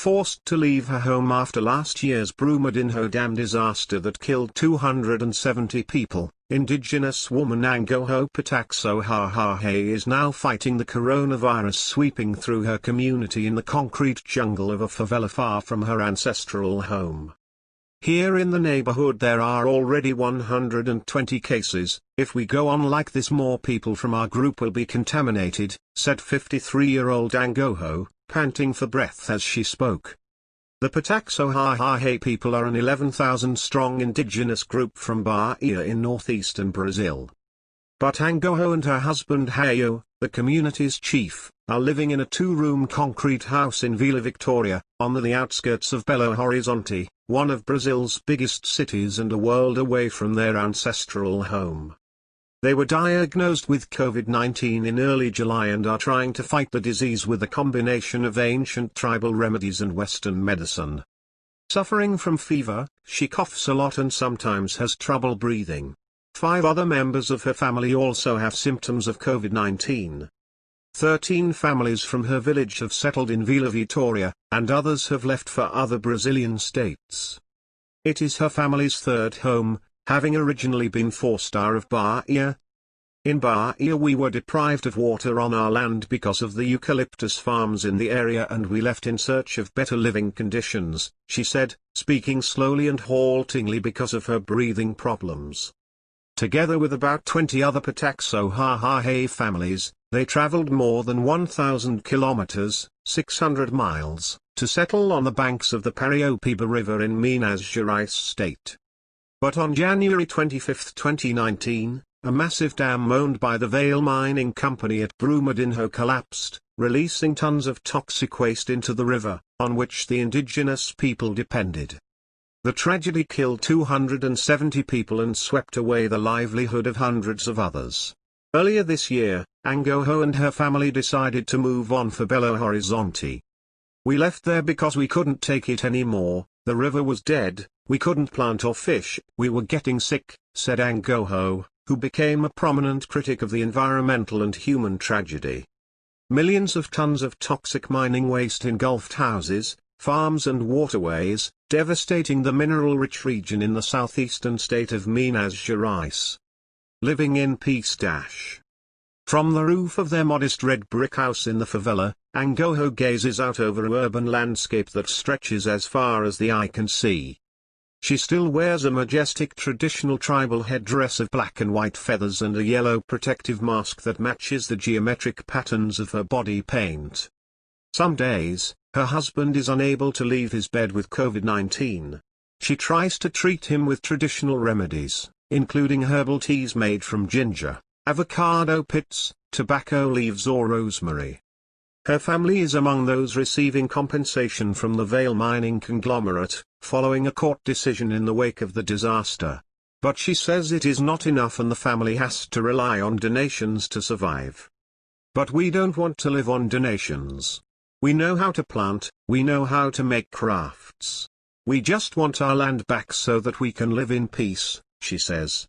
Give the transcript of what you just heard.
forced to leave her home after last year's Brumadinho Dam disaster that killed 270 people. Indigenous woman Angoho Patakso Hahahe is now fighting the coronavirus sweeping through her community in the concrete jungle of a favela far from her ancestral home. Here in the neighborhood there are already 120 cases. If we go on like this, more people from our group will be contaminated, said 53-year-old Angoho, panting for breath as she spoke. The Patakso Hahahe people are an 11,000-strong indigenous group from Bahia in northeastern Brazil. But Angoho and her husband Hayo, the community's chief, are living in a 2-room concrete house in Vila Victoria, on the outskirts of Belo Horizonte, one of Brazil's biggest cities and a world away from their ancestral home. They were diagnosed with COVID-19 in early July and are trying to fight the disease with a combination of ancient tribal remedies and Western medicine. Suffering from fever, she coughs a lot and sometimes has trouble breathing. 5 other members of her family also have symptoms of COVID-19. 13 families from her village have settled in Vila Vitória, and others have left for other Brazilian states. It is her family's 3rd home, having originally been 4-star of Bahia. In Bahia we were deprived of water on our land because of the eucalyptus farms in the area and we left in search of better living conditions, she said, speaking slowly and haltingly because of her breathing problems. Together with about 20 other Patakso Hahahe families, they traveled more than 1,000 kilometers, 600 miles, to settle on the banks of the Pariopiba River in Minas Gerais state. But on January 25, 2019, a massive dam owned by the Vale Mining Company at Brumadinho collapsed, releasing tons of toxic waste into the river, on which the indigenous people depended. The tragedy killed 270 people and swept away the livelihood of hundreds of others. Earlier this year, Angoho and her family decided to move on for Belo Horizonte. We left there because we couldn't take it anymore, the river was dead, we couldn't plant or fish, we were getting sick, said Angoho, who became a prominent critic of the environmental and human tragedy. Millions of tons of toxic mining waste engulfed houses, farms and waterways, devastating the mineral-rich region in the southeastern state of Minas Gerais. Living in peace. From the roof of their modest red brick house in the favela, Angoho gazes out over an urban landscape that stretches as far as the eye can see. She still wears a majestic traditional tribal headdress of black and white feathers and a yellow protective mask that matches the geometric patterns of her body paint. Some days, her husband is unable to leave his bed with COVID-19. She tries to treat him with traditional remedies, including herbal teas made from ginger, avocado pits, tobacco leaves or rosemary. Her family is among those receiving compensation from the Vale mining conglomerate, following a court decision in the wake of the disaster. But she says it is not enough and the family has to rely on donations to survive. But we don't want to live on donations. We know how to plant, we know how to make crafts. We just want our land back so that we can live in peace, she says.